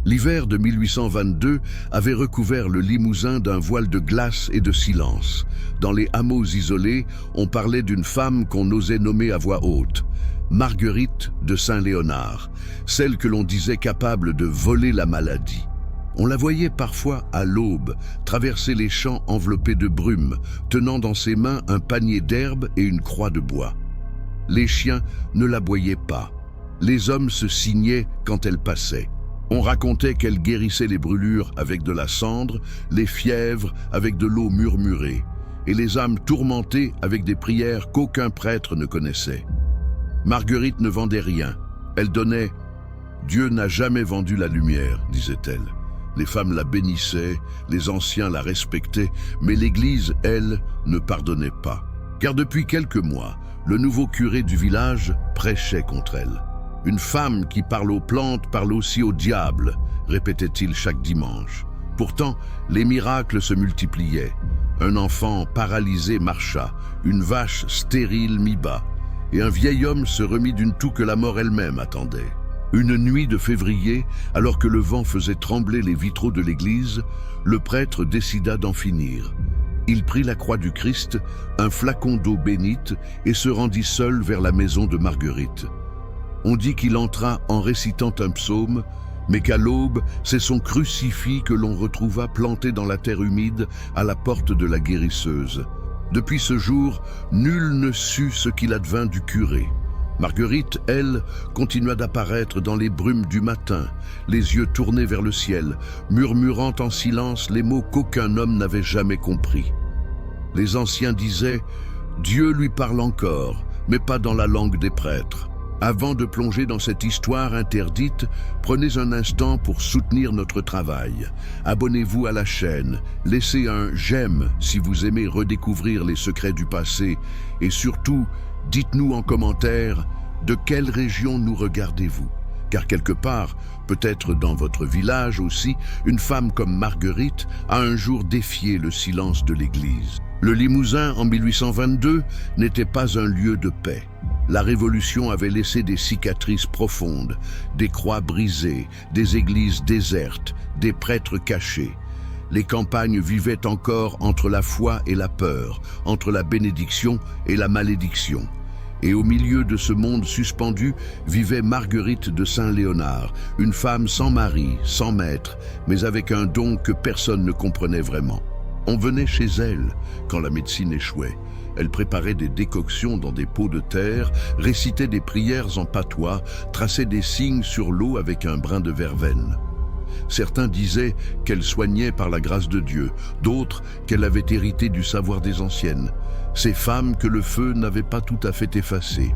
L'hiver de 1822 avait recouvert le Limousin d'un voile de glace et de silence. Dans les hameaux isolés, on parlait d'une femme qu'on osait nommer à voix haute, Marguerite de Saint-Léonard, celle que l'on disait capable de voler la maladie. On la voyait parfois à l'aube, traverser les champs enveloppés de brume, tenant dans ses mains un panier d'herbes et une croix de bois. Les chiens ne l'aboyaient pas. Les hommes se signaient quand elle passait. On racontait qu'elle guérissait les brûlures avec de la cendre, les fièvres avec de l'eau murmurée, et les âmes tourmentées avec des prières qu'aucun prêtre ne connaissait. Marguerite ne vendait rien. Elle donnait « Dieu n'a jamais vendu la lumière », disait-elle. Les femmes la bénissaient, les anciens la respectaient, mais l'Église, elle, ne pardonnait pas. Car depuis quelques mois, le nouveau curé du village prêchait contre elle. « Une femme qui parle aux plantes parle aussi au diable », répétait-il chaque dimanche. Pourtant, les miracles se multipliaient. Un enfant paralysé marcha, une vache stérile mit bas, et un vieil homme se remit d'une toux que la mort elle-même attendait. Une nuit de février, alors que le vent faisait trembler les vitraux de l'église, le prêtre décida d'en finir. Il prit la croix du Christ, un flacon d'eau bénite, et se rendit seul vers la maison de Marguerite. On dit qu'il entra en récitant un psaume, mais qu'à l'aube, c'est son crucifix que l'on retrouva planté dans la terre humide à la porte de la guérisseuse. Depuis ce jour, nul ne sut ce qu'il advint du curé. Marguerite, elle, continua d'apparaître dans les brumes du matin, les yeux tournés vers le ciel, murmurant en silence les mots qu'aucun homme n'avait jamais compris. Les anciens disaient « Dieu lui parle encore, mais pas dans la langue des prêtres ». Avant de plonger dans cette histoire interdite, prenez un instant pour soutenir notre travail. Abonnez-vous à la chaîne, laissez un « j'aime » si vous aimez redécouvrir les secrets du passé et surtout, dites-nous en commentaire de quelle région nous regardez-vous. Car quelque part, peut-être dans votre village aussi, une femme comme Marguerite a un jour défié le silence de l'Église. Le Limousin, en 1822, n'était pas un lieu de paix. La Révolution avait laissé des cicatrices profondes, des croix brisées, des églises désertes, des prêtres cachés. Les campagnes vivaient encore entre la foi et la peur, entre la bénédiction et la malédiction. Et au milieu de ce monde suspendu vivait Marguerite de Saint-Léonard, une femme sans mari, sans maître, mais avec un don que personne ne comprenait vraiment. On venait chez elle quand la médecine échouait. Elle préparait des décoctions dans des pots de terre, récitait des prières en patois, traçait des signes sur l'eau avec un brin de verveine. Certains disaient qu'elle soignait par la grâce de Dieu, d'autres qu'elle avait hérité du savoir des anciennes, ces femmes que le feu n'avait pas tout à fait effacées.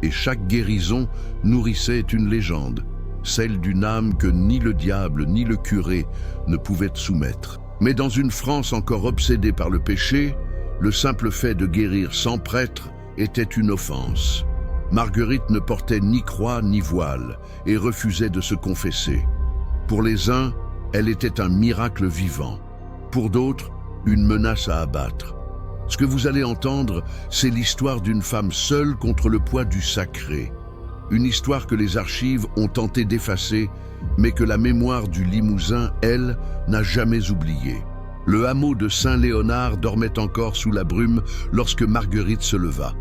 Et chaque guérison nourrissait une légende, celle d'une âme que ni le diable ni le curé ne pouvaient soumettre. Mais dans une France encore obsédée par le péché, le simple fait de guérir sans prêtre était une offense. Marguerite ne portait ni croix ni voile et refusait de se confesser. Pour les uns, elle était un miracle vivant. Pour d'autres, une menace à abattre. Ce que vous allez entendre, c'est l'histoire d'une femme seule contre le poids du sacré. Une histoire que les archives ont tenté d'effacer, mais que la mémoire du Limousin, elle, n'a jamais oubliée. Le hameau de Saint-Léonard dormait encore sous la brume lorsque Marguerite se leva.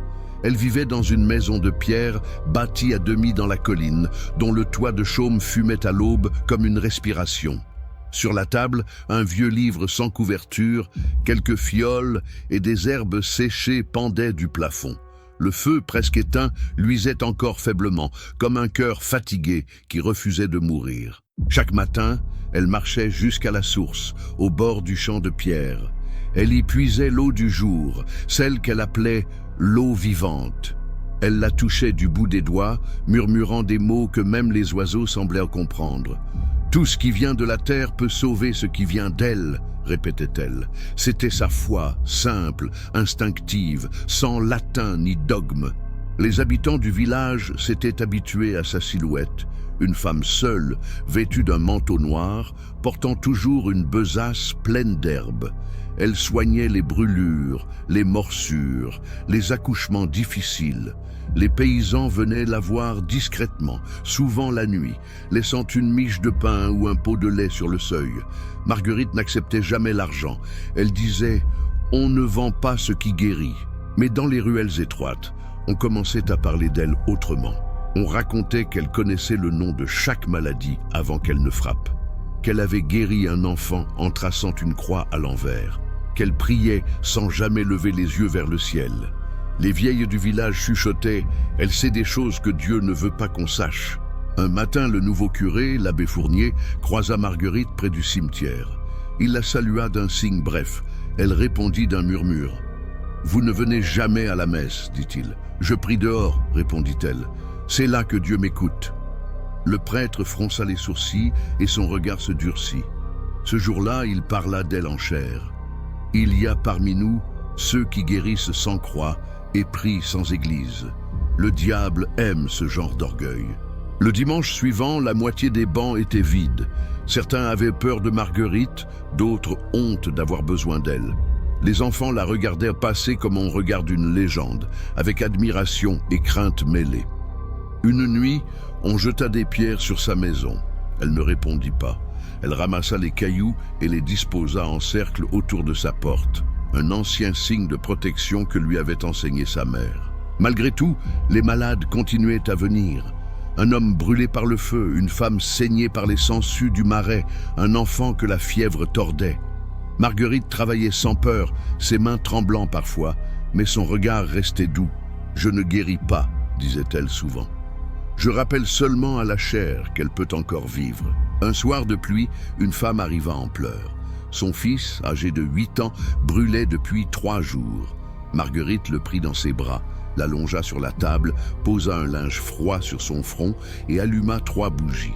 Elle vivait dans une maison de pierre bâtie à demi dans la colline, dont le toit de chaume fumait à l'aube comme une respiration. Sur la table, un vieux livre sans couverture, quelques fioles et des herbes séchées pendaient du plafond. Le feu, presque éteint, luisait encore faiblement, comme un cœur fatigué qui refusait de mourir. Chaque matin, elle marchait jusqu'à la source, au bord du champ de pierre. Elle y puisait l'eau du jour, celle qu'elle appelait l'eau vivante. Elle la touchait du bout des doigts, murmurant des mots que même les oiseaux semblaient comprendre. « Tout ce qui vient de la terre peut sauver ce qui vient d'elle », répétait-elle. C'était sa foi, simple, instinctive, sans latin ni dogme. Les habitants du village s'étaient habitués à sa silhouette. Une femme seule, vêtue d'un manteau noir, portant toujours une besace pleine d'herbe. Elle soignait les brûlures, les morsures, les accouchements difficiles. Les paysans venaient la voir discrètement, souvent la nuit, laissant une miche de pain ou un pot de lait sur le seuil. Marguerite n'acceptait jamais l'argent. Elle disait « On ne vend pas ce qui guérit ». Mais dans les ruelles étroites, on commençait à parler d'elle autrement. On racontait qu'elle connaissait le nom de chaque maladie avant qu'elle ne frappe, qu'elle avait guéri un enfant en traçant une croix à l'envers, qu'elle priait sans jamais lever les yeux vers le ciel. Les vieilles du village chuchotaient « Elle sait des choses que Dieu ne veut pas qu'on sache ». Un matin, le nouveau curé, l'abbé Fournier, croisa Marguerite près du cimetière. Il la salua d'un signe bref. Elle répondit d'un murmure. « Vous ne venez jamais à la messe, dit-il. Je prie dehors, répondit-elle. C'est là que Dieu m'écoute. » Le prêtre fronça les sourcils et son regard se durcit. Ce jour-là, il parla d'elle en chair. « Il y a parmi nous ceux qui guérissent sans croix et prient sans église. Le diable aime ce genre d'orgueil. » Le dimanche suivant, la moitié des bancs étaient vides. Certains avaient peur de Marguerite, d'autres honte d'avoir besoin d'elle. Les enfants la regardèrent passer comme on regarde une légende, avec admiration et crainte mêlées. Une nuit, on jeta des pierres sur sa maison. Elle ne répondit pas. Elle ramassa les cailloux et les disposa en cercle autour de sa porte, un ancien signe de protection que lui avait enseigné sa mère. Malgré tout, les malades continuaient à venir. Un homme brûlé par le feu, une femme saignée par les sangsues du marais, un enfant que la fièvre tordait. Marguerite travaillait sans peur, ses mains tremblant parfois, mais son regard restait doux. « Je ne guéris pas », disait-elle souvent. « Je rappelle seulement à la chair qu'elle peut encore vivre. » Un soir de pluie, une femme arriva en pleurs. Son fils, âgé de 8 ans, brûlait depuis 3 jours. Marguerite le prit dans ses bras, l'allongea sur la table, posa un linge froid sur son front et alluma 3 bougies.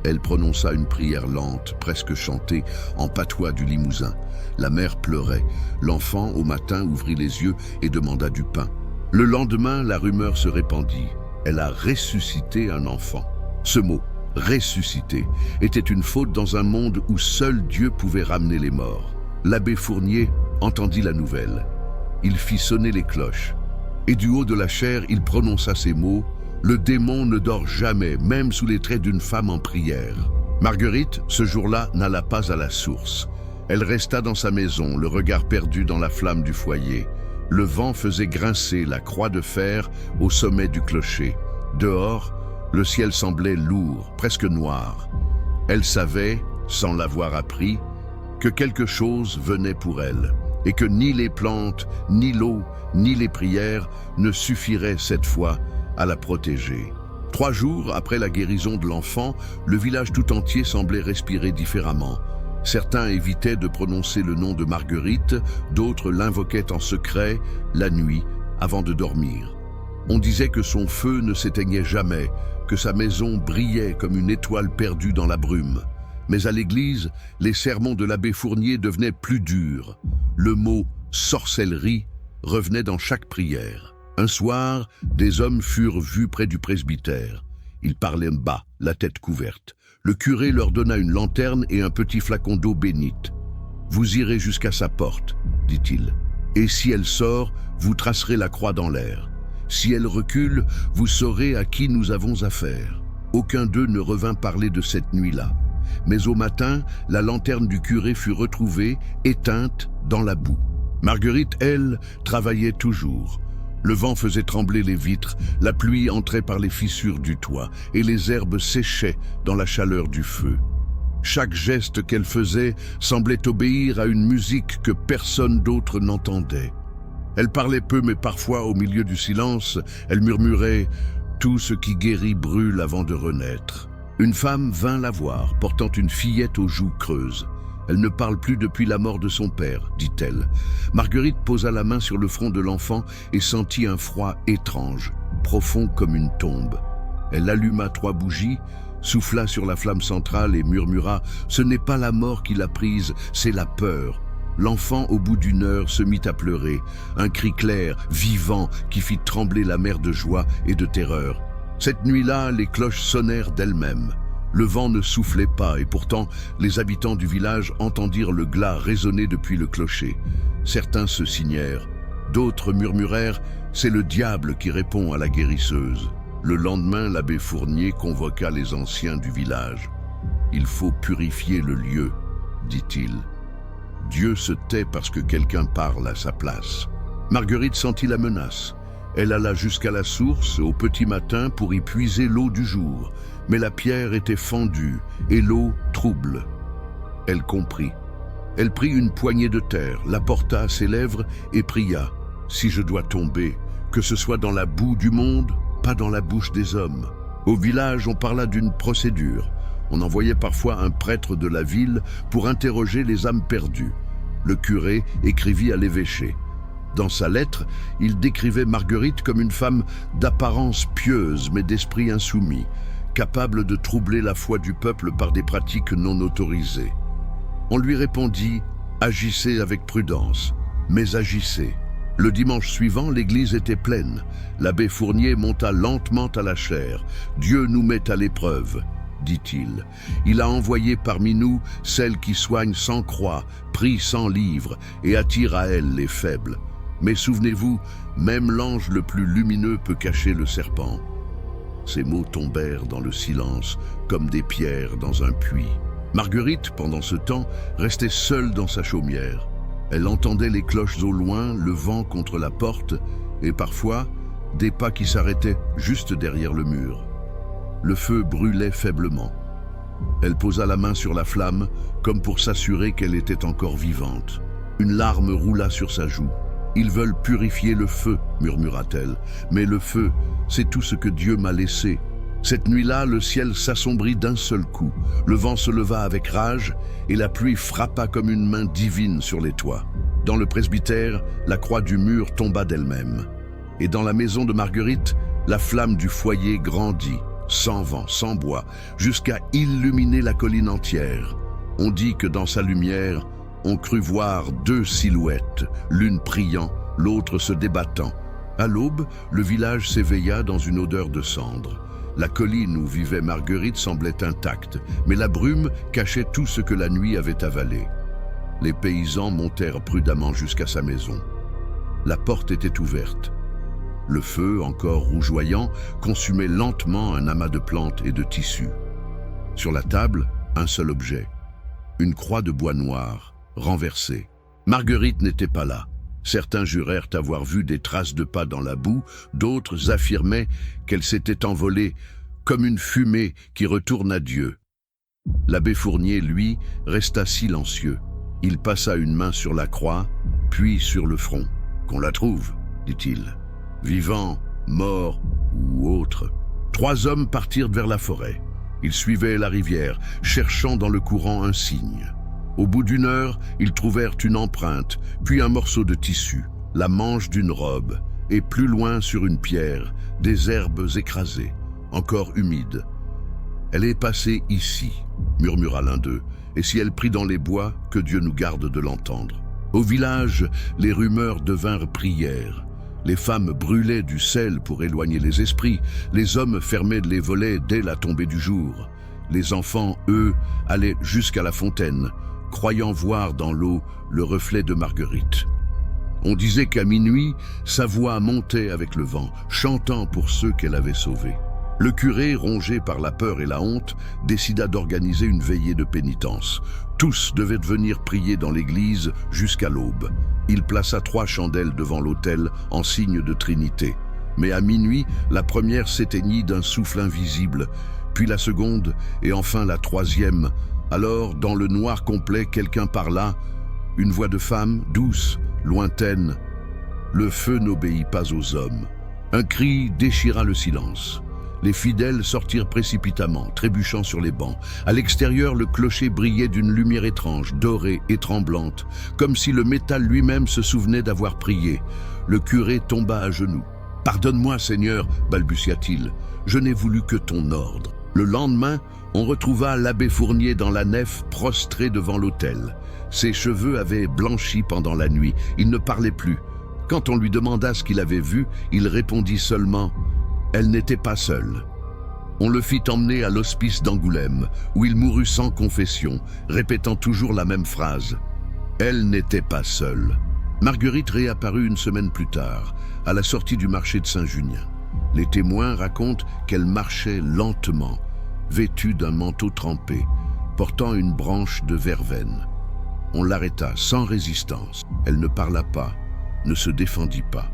Elle prononça une prière lente, presque chantée, en patois du Limousin. La mère pleurait. L'enfant, au matin, ouvrit les yeux et demanda du pain. Le lendemain, la rumeur se répandit. Elle a ressuscité un enfant. Ce mot, ressuscité, était une faute dans un monde où seul Dieu pouvait ramener les morts. L'abbé Fournier entendit la nouvelle. Il fit sonner les cloches. Et du haut de la chaire, il prononça ces mots. Le démon ne dort jamais, même sous les traits d'une femme en prière. Marguerite, ce jour-là, n'alla pas à la source. Elle resta dans sa maison, le regard perdu dans la flamme du foyer. Le vent faisait grincer la croix de fer au sommet du clocher. Dehors, le ciel semblait lourd, presque noir. Elle savait, sans l'avoir appris, que quelque chose venait pour elle, et que ni les plantes, ni l'eau, ni les prières ne suffiraient cette fois à la protéger. 3 jours après la guérison de l'enfant, le village tout entier semblait respirer différemment. Certains évitaient de prononcer le nom de Marguerite, d'autres l'invoquaient en secret, la nuit, avant de dormir. On disait que son feu ne s'éteignait jamais, que sa maison brillait comme une étoile perdue dans la brume. Mais à l'église, les sermons de l'abbé Fournier devenaient plus durs. Le mot « sorcellerie » revenait dans chaque prière. Un soir, des hommes furent vus près du presbytère. Ils parlaient bas, la tête couverte. Le curé leur donna une lanterne et un petit flacon d'eau bénite. « Vous irez jusqu'à sa porte, dit-il. Et si elle sort, vous tracerez la croix dans l'air. Si elle recule, vous saurez à qui nous avons affaire. » Aucun d'eux ne revint parler de cette nuit-là. Mais au matin, la lanterne du curé fut retrouvée, éteinte, dans la boue. Marguerite, elle, travaillait toujours. Le vent faisait trembler les vitres, la pluie entrait par les fissures du toit et les herbes séchaient dans la chaleur du feu. Chaque geste qu'elle faisait semblait obéir à une musique que personne d'autre n'entendait. Elle parlait peu, mais parfois, au milieu du silence, elle murmurait « Tout ce qui guérit brûle avant de renaître ». Une femme vint la voir, portant une fillette aux joues creuses. Elle ne parle plus depuis la mort de son père, dit-elle. Marguerite posa la main sur le front de l'enfant et sentit un froid étrange, profond comme une tombe. Elle alluma 3 bougies, souffla sur la flamme centrale et murmura « Ce n'est pas la mort qui l'a prise, c'est la peur ». L'enfant, au bout d'1 heure, se mit à pleurer, un cri clair, vivant, qui fit trembler la mère de joie et de terreur. Cette nuit-là, les cloches sonnèrent d'elles-mêmes. Le vent ne soufflait pas et pourtant les habitants du village entendirent le glas résonner depuis le clocher. Certains se signèrent, d'autres murmurèrent « C'est le diable qui répond à la guérisseuse ». Le lendemain, l'abbé Fournier convoqua les anciens du village. « Il faut purifier le lieu », dit-il. Dieu se tait parce que quelqu'un parle à sa place. Marguerite sentit la menace. Elle alla jusqu'à la source au petit matin pour y puiser l'eau du jour. Mais la pierre était fendue et l'eau trouble. Elle comprit. Elle prit une poignée de terre, la porta à ses lèvres et pria « Si je dois tomber, que ce soit dans la boue du monde, pas dans la bouche des hommes. » Au village, on parla d'une procédure. On envoyait parfois un prêtre de la ville pour interroger les âmes perdues. Le curé écrivit à l'évêché. Dans sa lettre, il décrivait Marguerite comme une femme d'apparence pieuse mais d'esprit insoumis, capable de troubler la foi du peuple par des pratiques non autorisées. On lui répondit « Agissez avec prudence, mais agissez ». Le dimanche suivant, l'église était pleine. L'abbé Fournier monta lentement à la chaire. « Dieu nous met à l'épreuve », dit-il. « Il a envoyé parmi nous celle qui soigne sans croix, prie sans livre et attire à elle les faibles. Mais souvenez-vous, même l'ange le plus lumineux peut cacher le serpent. » Ces mots tombèrent dans le silence, comme des pierres dans un puits. Marguerite, pendant ce temps, restait seule dans sa chaumière. Elle entendait les cloches au loin, le vent contre la porte, et parfois, des pas qui s'arrêtaient juste derrière le mur. Le feu brûlait faiblement. Elle posa la main sur la flamme, comme pour s'assurer qu'elle était encore vivante. Une larme roula sur sa joue. « Ils veulent purifier le feu », murmura-t-elle. « Mais le feu, c'est tout ce que Dieu m'a laissé. » Cette nuit-là, le ciel s'assombrit d'un seul coup. Le vent se leva avec rage et la pluie frappa comme une main divine sur les toits. Dans le presbytère, la croix du mur tomba d'elle-même. Et dans la maison de Marguerite, la flamme du foyer grandit, sans vent, sans bois, jusqu'à illuminer la colline entière. On dit que dans sa lumière, on crut voir deux silhouettes, l'une priant, l'autre se débattant. À l'aube, le village s'éveilla dans une odeur de cendres. La colline où vivait Marguerite semblait intacte, mais la brume cachait tout ce que la nuit avait avalé. Les paysans montèrent prudemment jusqu'à sa maison. La porte était ouverte. Le feu, encore rougeoyant, consumait lentement un amas de plantes et de tissus. Sur la table, un seul objet, une croix de bois noir, renversée. Marguerite n'était pas là. Certains jurèrent avoir vu des traces de pas dans la boue, d'autres affirmaient qu'elle s'était envolée comme une fumée qui retourne à Dieu. L'abbé Fournier, lui, resta silencieux. Il passa une main sur la croix, puis sur le front. « Qu'on la trouve », dit-il. « Vivant, mort ou autre. » 3 hommes partirent vers la forêt. Ils suivaient la rivière, cherchant dans le courant un signe. Au bout d'1 heure, ils trouvèrent une empreinte, puis un morceau de tissu, la manche d'une robe, et plus loin sur une pierre, des herbes écrasées, encore humides. « Elle est passée ici », murmura l'un d'eux, « et si elle prit dans les bois, que Dieu nous garde de l'entendre. » Au village, les rumeurs devinrent prières. Les femmes brûlaient du sel pour éloigner les esprits, les hommes fermaient les volets dès la tombée du jour. Les enfants, eux, allaient jusqu'à la fontaine, croyant voir dans l'eau le reflet de Marguerite. On disait qu'à minuit, sa voix montait avec le vent, chantant pour ceux qu'elle avait sauvés. Le curé, rongé par la peur et la honte, décida d'organiser une veillée de pénitence. Tous devaient venir prier dans l'église jusqu'à l'aube. Il plaça 3 chandelles devant l'autel en signe de Trinité. Mais à minuit, la première s'éteignit d'un souffle invisible, puis la seconde et enfin la 3e. Alors, dans le noir complet, quelqu'un parla, une voix de femme, douce, lointaine. Le feu n'obéit pas aux hommes. Un cri déchira le silence. Les fidèles sortirent précipitamment, trébuchant sur les bancs. À l'extérieur, le clocher brillait d'une lumière étrange, dorée et tremblante, comme si le métal lui-même se souvenait d'avoir prié. Le curé tomba à genoux. « Pardonne-moi, Seigneur, balbutia-t-il, je n'ai voulu que ton ordre. » Le lendemain, on retrouva l'abbé Fournier dans la nef, prostré devant l'autel. Ses cheveux avaient blanchi pendant la nuit, il ne parlait plus. Quand on lui demanda ce qu'il avait vu, il répondit seulement « Elle n'était pas seule ». On le fit emmener à l'hospice d'Angoulême, où il mourut sans confession, répétant toujours la même phrase. Elle n'était pas seule. Marguerite réapparut une semaine plus tard, à la sortie du marché de Saint-Junien. Les témoins racontent qu'elle marchait lentement, vêtue d'un manteau trempé, portant une branche de verveine. On l'arrêta sans résistance. Elle ne parla pas, ne se défendit pas.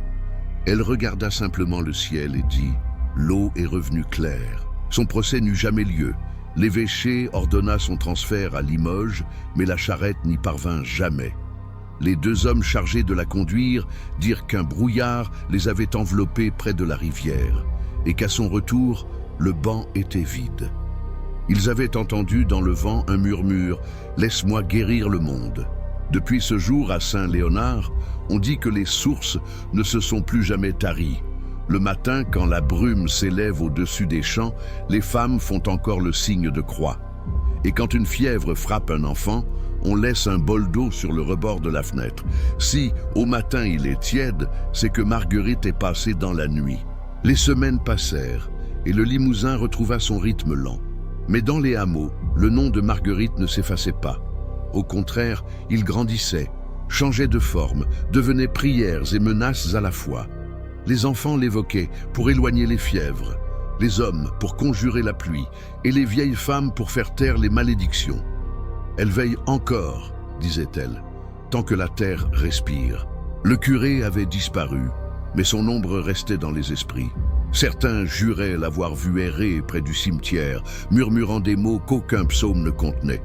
Elle regarda simplement le ciel et dit « L'eau est revenue claire ». Son procès n'eut jamais lieu. L'évêché ordonna son transfert à Limoges, mais la charrette n'y parvint jamais. Les deux hommes chargés de la conduire dirent qu'un brouillard les avait enveloppés près de la rivière et qu'à son retour, le banc était vide. Ils avaient entendu dans le vent un murmure « Laisse-moi guérir le monde ». Depuis ce jour à Saint-Léonard, on dit que les sources ne se sont plus jamais taries. Le matin, quand la brume s'élève au-dessus des champs, les femmes font encore le signe de croix. Et quand une fièvre frappe un enfant, on laisse un bol d'eau sur le rebord de la fenêtre. Si, au matin, il est tiède, c'est que Marguerite est passée dans la nuit. Les semaines passèrent, et le Limousin retrouva son rythme lent. Mais dans les hameaux, le nom de Marguerite ne s'effaçait pas. Au contraire, il grandissait, changeait de forme, devenait prières et menaces à la fois. Les enfants l'évoquaient pour éloigner les fièvres, les hommes pour conjurer la pluie et les vieilles femmes pour faire taire les malédictions. Elle veille encore, disait-elle, tant que la terre respire. Le curé avait disparu, mais son ombre restait dans les esprits. Certains juraient l'avoir vu errer près du cimetière, murmurant des mots qu'aucun psaume ne contenait.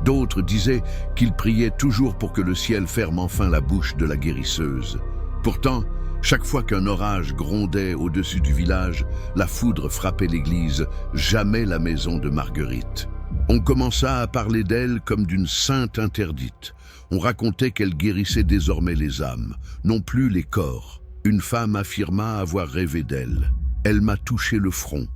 D'autres disaient qu'il priait toujours pour que le ciel ferme enfin la bouche de la guérisseuse. Pourtant, chaque fois qu'un orage grondait au-dessus du village, la foudre frappait l'église, jamais la maison de Marguerite. On commença à parler d'elle comme d'une sainte interdite. On racontait qu'elle guérissait désormais les âmes, non plus les corps. Une femme affirma avoir rêvé d'elle. « Elle m'a touché le front »,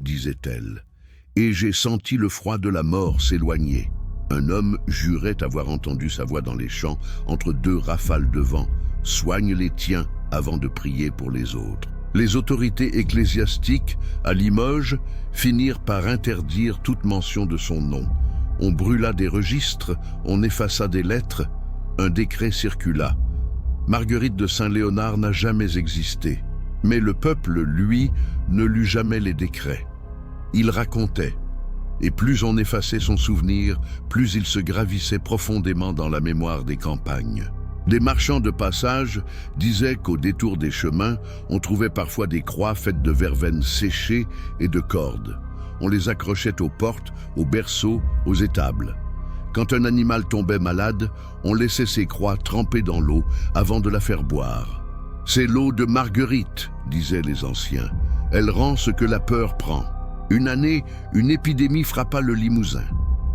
disait-elle, « et j'ai senti le froid de la mort s'éloigner. » Un homme jurait avoir entendu sa voix dans les champs, entre deux rafales de vent. « Soigne les tiens avant de prier pour les autres. » Les autorités ecclésiastiques, à Limoges, finirent par interdire toute mention de son nom. On brûla des registres, on effaça des lettres, un décret circula. Marguerite de Saint-Léonard n'a jamais existé, mais le peuple, lui, ne lut jamais les décrets. Il racontait, et plus on effaçait son souvenir, plus il se gravissait profondément dans la mémoire des campagnes. Des marchands de passage disaient qu'au détour des chemins, on trouvait parfois des croix faites de verveine séchée et de cordes. On les accrochait aux portes, aux berceaux, aux étables. Quand un animal tombait malade, on laissait ces croix trempées dans l'eau avant de la faire boire. « C'est l'eau de Marguerite », disaient les anciens. « Elle rend ce que la peur prend. » Une année, une épidémie frappa le Limousin.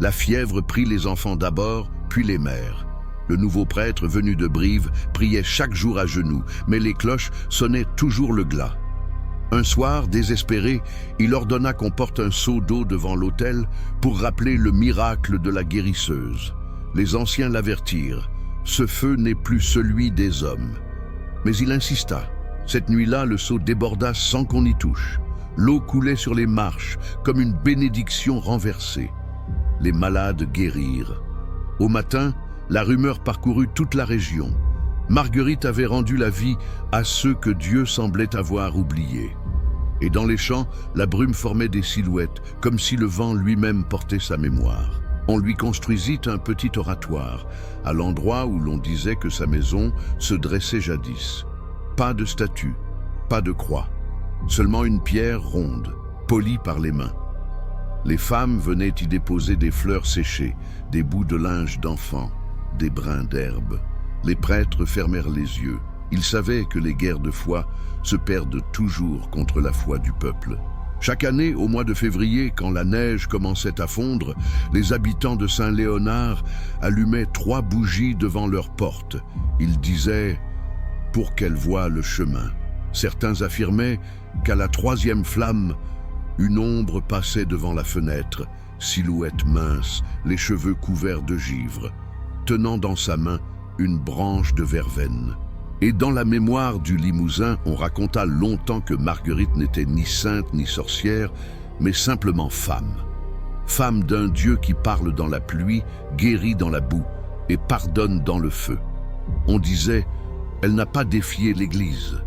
La fièvre prit les enfants d'abord, puis les mères. Le nouveau prêtre venu de Brive priait chaque jour à genoux, mais les cloches sonnaient toujours le glas. Un soir, désespéré, il ordonna qu'on porte un seau d'eau devant l'autel pour rappeler le miracle de la guérisseuse. Les anciens l'avertirent, « Ce feu n'est plus celui des hommes. » Mais il insista. Cette nuit-là, le seau déborda sans qu'on y touche. L'eau coulait sur les marches, comme une bénédiction renversée. Les malades guérirent. Au matin, la rumeur parcourut toute la région. Marguerite avait rendu la vie à ceux que Dieu semblait avoir oubliés. Et dans les champs, la brume formait des silhouettes, comme si le vent lui-même portait sa mémoire. On lui construisit un petit oratoire, à l'endroit où l'on disait que sa maison se dressait jadis. Pas de statue, pas de croix, seulement une pierre ronde, polie par les mains. Les femmes venaient y déposer des fleurs séchées, des bouts de linge d'enfant, des brins d'herbe. Les prêtres fermèrent les yeux. Ils savaient que les guerres de foi se perdent toujours contre la foi du peuple. Chaque année, au mois de février, quand la neige commençait à fondre, les habitants de Saint-Léonard allumaient 3 bougies devant leur porte. Ils disaient « pour qu'elle voie le chemin ». Certains affirmaient qu'à la 3e flamme, une ombre passait devant la fenêtre, silhouette mince, les cheveux couverts de givre, tenant dans sa main une branche de verveine. Et dans la mémoire du Limousin, on raconta longtemps que Marguerite n'était ni sainte ni sorcière, mais simplement femme. Femme d'un Dieu qui parle dans la pluie, guérit dans la boue et pardonne dans le feu. On disait, elle n'a pas défié l'Église.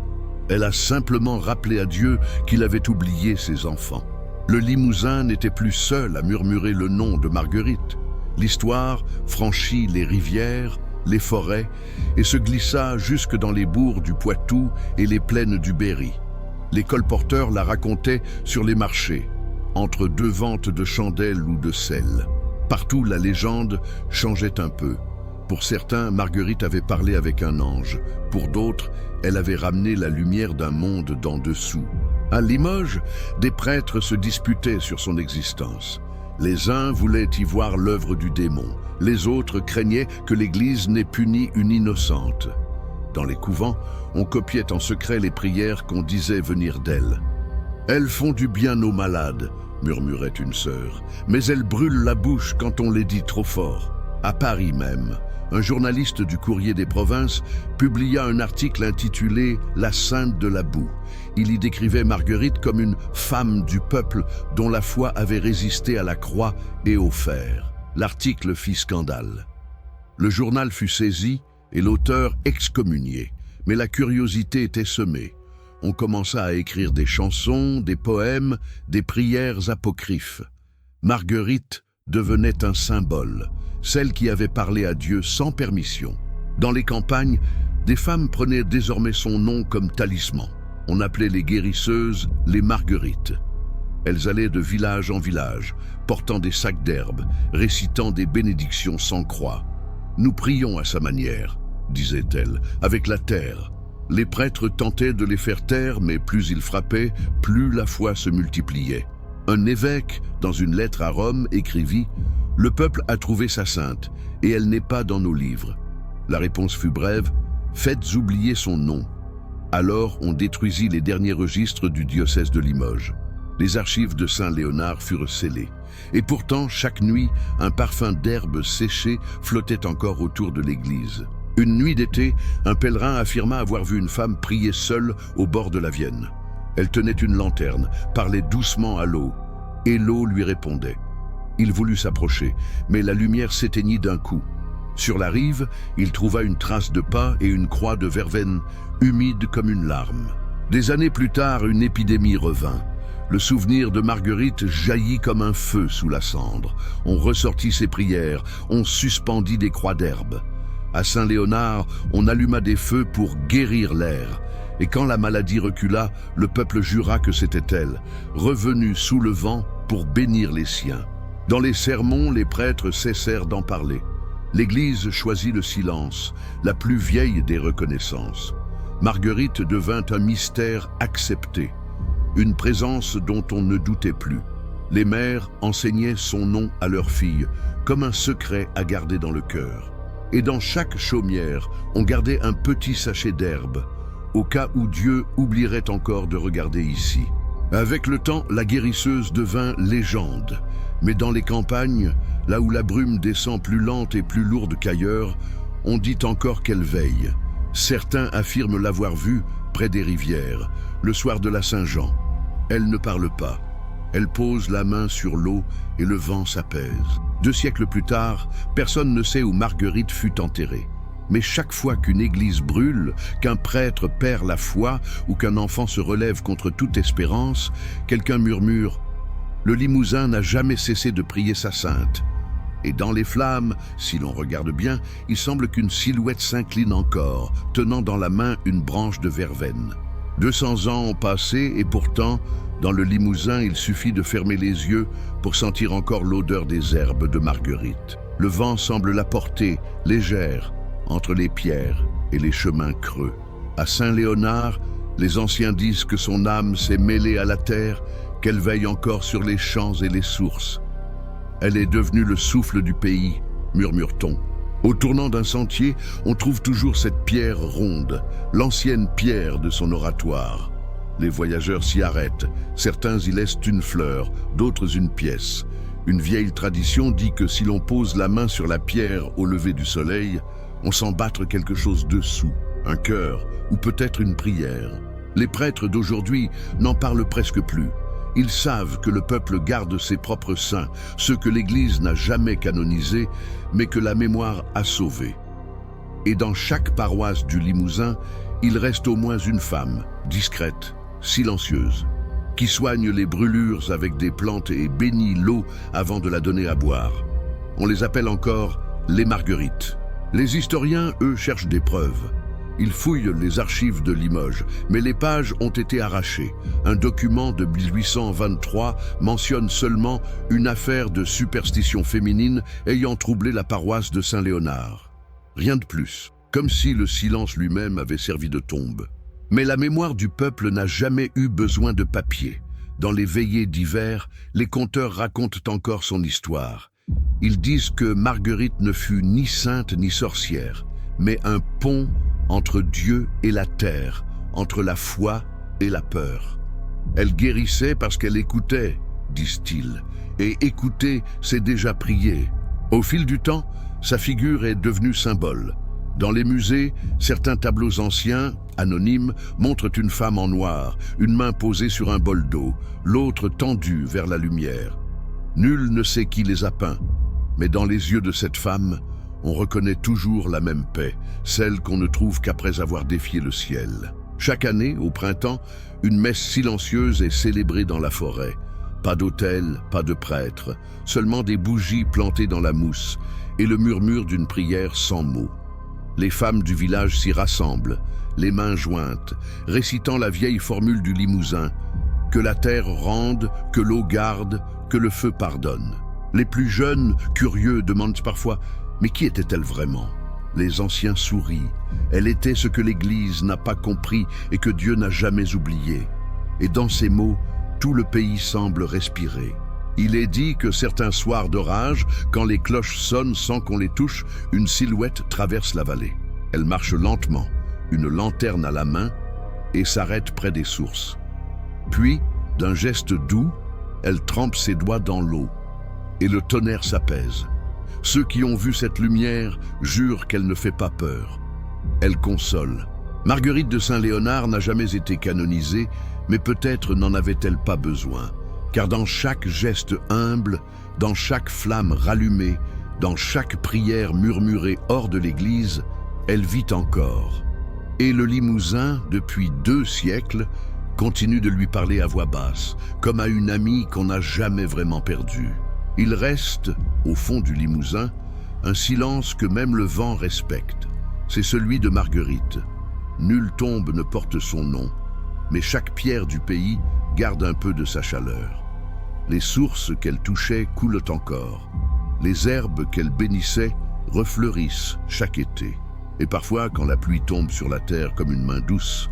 Elle a simplement rappelé à Dieu qu'il avait oublié ses enfants. Le Limousin n'était plus seul à murmurer le nom de Marguerite. L'histoire franchit les rivières, les forêts et se glissa jusque dans les bourgs du Poitou et les plaines du Berry. Les colporteurs la racontaient sur les marchés, entre deux ventes de chandelles ou de sel. Partout, la légende changeait un peu. Pour certains, Marguerite avait parlé avec un ange. Pour d'autres, elle avait ramené la lumière d'un monde d'en dessous. À Limoges, des prêtres se disputaient sur son existence. Les uns voulaient y voir l'œuvre du démon. Les autres craignaient que l'Église n'ait puni une innocente. Dans les couvents, on copiait en secret les prières qu'on disait venir d'elle. « Elles font du bien aux malades », murmurait une sœur, « mais elles brûlent la bouche quand on les dit trop fort. » À Paris même, un journaliste du Courrier des Provinces publia un article intitulé « La sainte de la boue ». Il y décrivait Marguerite comme une femme du peuple dont la foi avait résisté à la croix et au fer. L'article fit scandale. Le journal fut saisi et l'auteur excommunié, mais la curiosité était semée. On commença à écrire des chansons, des poèmes, des prières apocryphes. Marguerite devenait un symbole, celle qui avait parlé à Dieu sans permission. Dans les campagnes, des femmes prenaient désormais son nom comme talisman. On appelait les guérisseuses les Marguerites. Elles allaient de village en village, portant des sacs d'herbe, récitant des bénédictions sans croix. « Nous prions à sa manière », disait-elle, « avec la terre. » Les prêtres tentaient de les faire taire, mais plus ils frappaient, plus la foi se multipliait. Un évêque, dans une lettre à Rome, écrivit « Le peuple a trouvé sa sainte, et elle n'est pas dans nos livres. » La réponse fut brève « Faites oublier son nom. » Alors on détruisit les derniers registres du diocèse de Limoges. Les archives de Saint-Léonard furent scellées. Et pourtant, chaque nuit, un parfum d'herbe séchée flottait encore autour de l'église. Une nuit d'été, un pèlerin affirma avoir vu une femme prier seule au bord de la Vienne. Elle tenait une lanterne, parlait doucement à l'eau, et l'eau lui répondait. Il voulut s'approcher, mais la lumière s'éteignit d'un coup. Sur la rive, il trouva une trace de pas et une croix de verveine, humide comme une larme. Des années plus tard, une épidémie revint. Le souvenir de Marguerite jaillit comme un feu sous la cendre. On ressortit ses prières, on suspendit des croix d'herbe. À Saint-Léonard, on alluma des feux pour guérir l'air. Et quand la maladie recula, le peuple jura que c'était elle, revenue sous le vent pour bénir les siens. Dans les sermons, les prêtres cessèrent d'en parler. L'Église choisit le silence, la plus vieille des reconnaissances. Marguerite devint un mystère accepté, une présence dont on ne doutait plus. Les mères enseignaient son nom à leurs filles, comme un secret à garder dans le cœur. Et dans chaque chaumière, on gardait un petit sachet d'herbe, au cas où Dieu oublierait encore de regarder ici. Avec le temps, la guérisseuse devint légende. Mais dans les campagnes, là où la brume descend plus lente et plus lourde qu'ailleurs, on dit encore qu'elle veille. Certains affirment l'avoir vue près des rivières, le soir de la Saint-Jean. Elle ne parle pas. Elle pose la main sur l'eau et le vent s'apaise. 2 siècles plus tard, personne ne sait où Marguerite fut enterrée. Mais chaque fois qu'une église brûle, qu'un prêtre perd la foi ou qu'un enfant se relève contre toute espérance, quelqu'un murmure « Le Limousin n'a jamais cessé de prier sa sainte ». Et dans les flammes, si l'on regarde bien, il semble qu'une silhouette s'incline encore, tenant dans la main une branche de verveine. 200 ans ont passé et pourtant, dans le Limousin, il suffit de fermer les yeux pour sentir encore l'odeur des herbes de Marguerite. Le vent semble la porter, légère, entre les pierres et les chemins creux. À Saint-Léonard, les anciens disent que son âme s'est mêlée à la terre, qu'elle veille encore sur les champs et les sources. Elle est devenue le souffle du pays, murmure-t-on. Au tournant d'un sentier, on trouve toujours cette pierre ronde, l'ancienne pierre de son oratoire. Les voyageurs s'y arrêtent, certains y laissent une fleur, d'autres une pièce. Une vieille tradition dit que si l'on pose la main sur la pierre au lever du soleil, on sent battre quelque chose dessous, un cœur ou peut-être une prière. Les prêtres d'aujourd'hui n'en parlent presque plus. Ils savent que le peuple garde ses propres saints, ceux que l'Église n'a jamais canonisés, mais que la mémoire a sauvés. Et dans chaque paroisse du Limousin, il reste au moins une femme, discrète, silencieuse, qui soigne les brûlures avec des plantes et bénit l'eau avant de la donner à boire. On les appelle encore les Marguerites. Les historiens, eux, cherchent des preuves. Ils fouillent les archives de Limoges, mais les pages ont été arrachées. Un document de 1823 mentionne seulement une affaire de superstition féminine ayant troublé la paroisse de Saint-Léonard. Rien de plus, comme si le silence lui-même avait servi de tombe. Mais la mémoire du peuple n'a jamais eu besoin de papier. Dans les veillées d'hiver, les conteurs racontent encore son histoire. Ils disent que Marguerite ne fut ni sainte ni sorcière, mais un pont entre Dieu et la terre, entre la foi et la peur. Elle guérissait parce qu'elle écoutait, disent-ils, et écouter, c'est déjà prier. Au fil du temps, sa figure est devenue symbole. Dans les musées, certains tableaux anciens, anonymes, montrent une femme en noir, une main posée sur un bol d'eau, l'autre tendue vers la lumière. Nul ne sait qui les a peints, mais dans les yeux de cette femme, on reconnaît toujours la même paix, celle qu'on ne trouve qu'après avoir défié le ciel. Chaque année, au printemps, une messe silencieuse est célébrée dans la forêt. Pas d'autel, pas de prêtre, seulement des bougies plantées dans la mousse et le murmure d'une prière sans mots. Les femmes du village s'y rassemblent, les mains jointes, récitant la vieille formule du Limousin, « Que la terre rende, que l'eau garde, que le feu pardonne ». Les plus jeunes, curieux, demandent parfois « Mais qui était-elle vraiment ?» Les anciens sourient. Elle était ce que l'Église n'a pas compris et que Dieu n'a jamais oublié. Et dans ces mots, tout le pays semble respirer. Il est dit que certains soirs d'orage, quand les cloches sonnent sans qu'on les touche, une silhouette traverse la vallée. Elle marche lentement, une lanterne à la main, et s'arrête près des sources. Puis, d'un geste doux, elle trempe ses doigts dans l'eau, et le tonnerre s'apaise. Ceux qui ont vu cette lumière jurent qu'elle ne fait pas peur. Elle console. Marguerite de Saint-Léonard n'a jamais été canonisée, mais peut-être n'en avait-elle pas besoin. Car dans chaque geste humble, dans chaque flamme rallumée, dans chaque prière murmurée hors de l'église, elle vit encore. Et le Limousin, depuis 2 siècles, continue de lui parler à voix basse, comme à une amie qu'on n'a jamais vraiment perdue. Il reste, au fond du Limousin, un silence que même le vent respecte. C'est celui de Marguerite. Nulle tombe ne porte son nom, mais chaque pierre du pays garde un peu de sa chaleur. Les sources qu'elle touchait coulent encore. Les herbes qu'elle bénissait refleurissent chaque été. Et parfois, quand la pluie tombe sur la terre comme une main douce,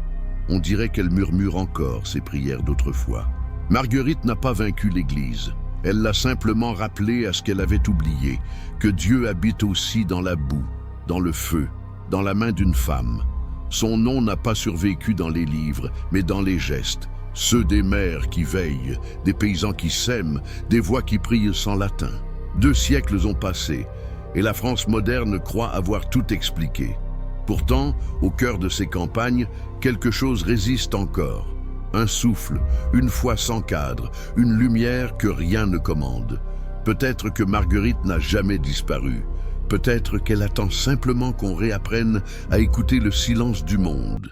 on dirait qu'elle murmure encore ses prières d'autrefois. Marguerite n'a pas vaincu l'Église. Elle l'a simplement rappelé à ce qu'elle avait oublié, que Dieu habite aussi dans la boue, dans le feu, dans la main d'une femme. Son nom n'a pas survécu dans les livres, mais dans les gestes, ceux des mères qui veillent, des paysans qui sèment, des voix qui prient sans latin. 2 siècles ont passé, et la France moderne croit avoir tout expliqué. Pourtant, au cœur de ces campagnes, quelque chose résiste encore. Un souffle, une foi sans cadre, une lumière que rien ne commande. Peut-être que Marguerite n'a jamais disparu. Peut-être qu'elle attend simplement qu'on réapprenne à écouter le silence du monde.